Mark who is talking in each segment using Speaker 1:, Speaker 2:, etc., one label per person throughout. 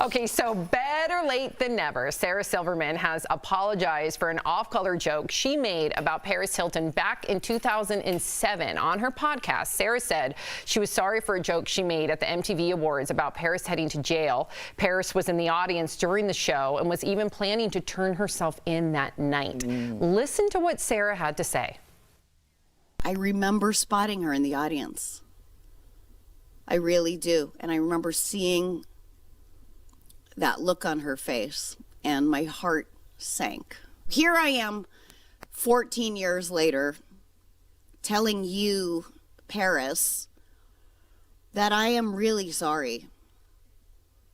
Speaker 1: Okay, so better late than never. Sarah Silverman has apologized for an off-color joke she made about Paris Hilton back in 2007. On her podcast, Sarah said she was sorry for a joke she made at the MTV Awards about Paris heading to jail. Paris was in the audience during the show and was even planning to turn herself in that night. Listen to what Sarah had to say.
Speaker 2: I remember spotting her in the audience. I really do. And I remember seeing that look on her face, and my heart sank. Here I am, 14 years later, telling you, Paris, that I am really sorry.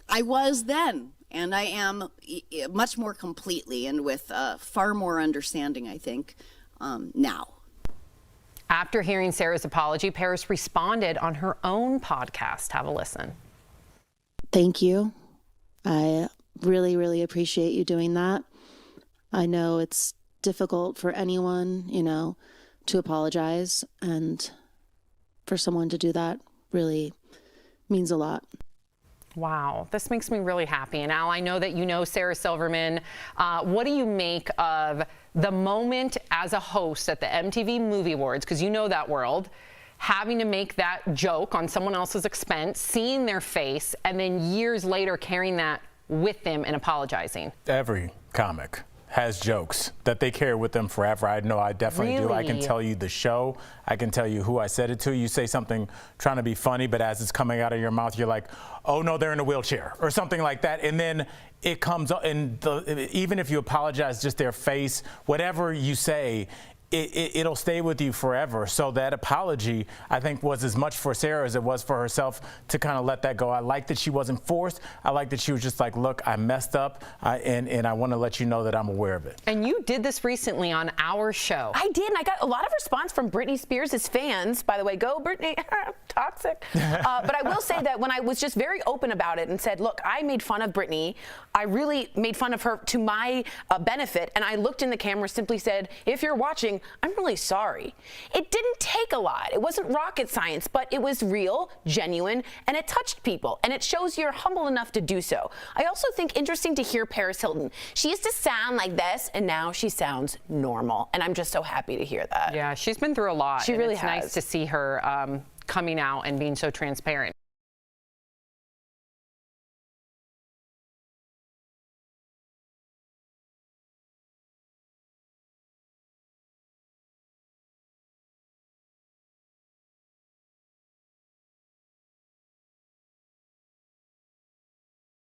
Speaker 2: I was then, and I am much more completely and with far more understanding, I think, now.
Speaker 1: After hearing Sarah's apology, Paris responded on her own podcast. Have a listen.
Speaker 3: Thank you. I really, really appreciate you doing that. I know it's difficult for anyone, to apologize, and for someone to do that really means a lot.
Speaker 1: Wow, this makes me really happy. And Al, I know that you know Sarah Silverman. What do you make of the moment as a host at the MTV Movie Awards, because you know that world, having to make that joke on someone else's expense, seeing their face, and then years later carrying that with them and apologizing?
Speaker 4: Every comic has jokes that they carry with them forever. I know I definitely do. I can tell you the show. I can tell you who I said it to. You say something trying to be funny, but as it's coming out of your mouth, you're like, oh no, they're in a wheelchair or something like that. And then it comes up, and even if you apologize, just their face, whatever you say, it'll stay with you forever. So that apology, I think, was as much for Sarah as it was for herself to kind of let that go. I like that she wasn't forced. I like that she was just like, look, I messed up, and I want to let you know that I'm aware of it.
Speaker 1: And you did this recently on our show.
Speaker 5: I did, and I got a lot of response from Britney Spears' fans. By the way, go Britney, toxic. But I will say that when I was just very open about it and said, look, I made fun of Britney. I really made fun of her to my benefit, and I looked in the camera, simply said, if you're watching, I'm really sorry. It didn't take a lot. It wasn't rocket science, but it was real, genuine, and it touched people. And it shows you're humble enough to do so. I also think interesting to hear Paris Hilton. She used to sound like this, and now she sounds normal. And I'm just so happy to hear that.
Speaker 1: Yeah, she's been through a lot.
Speaker 5: She really
Speaker 1: has.
Speaker 5: has.
Speaker 1: It's nice to see her coming out and being so transparent.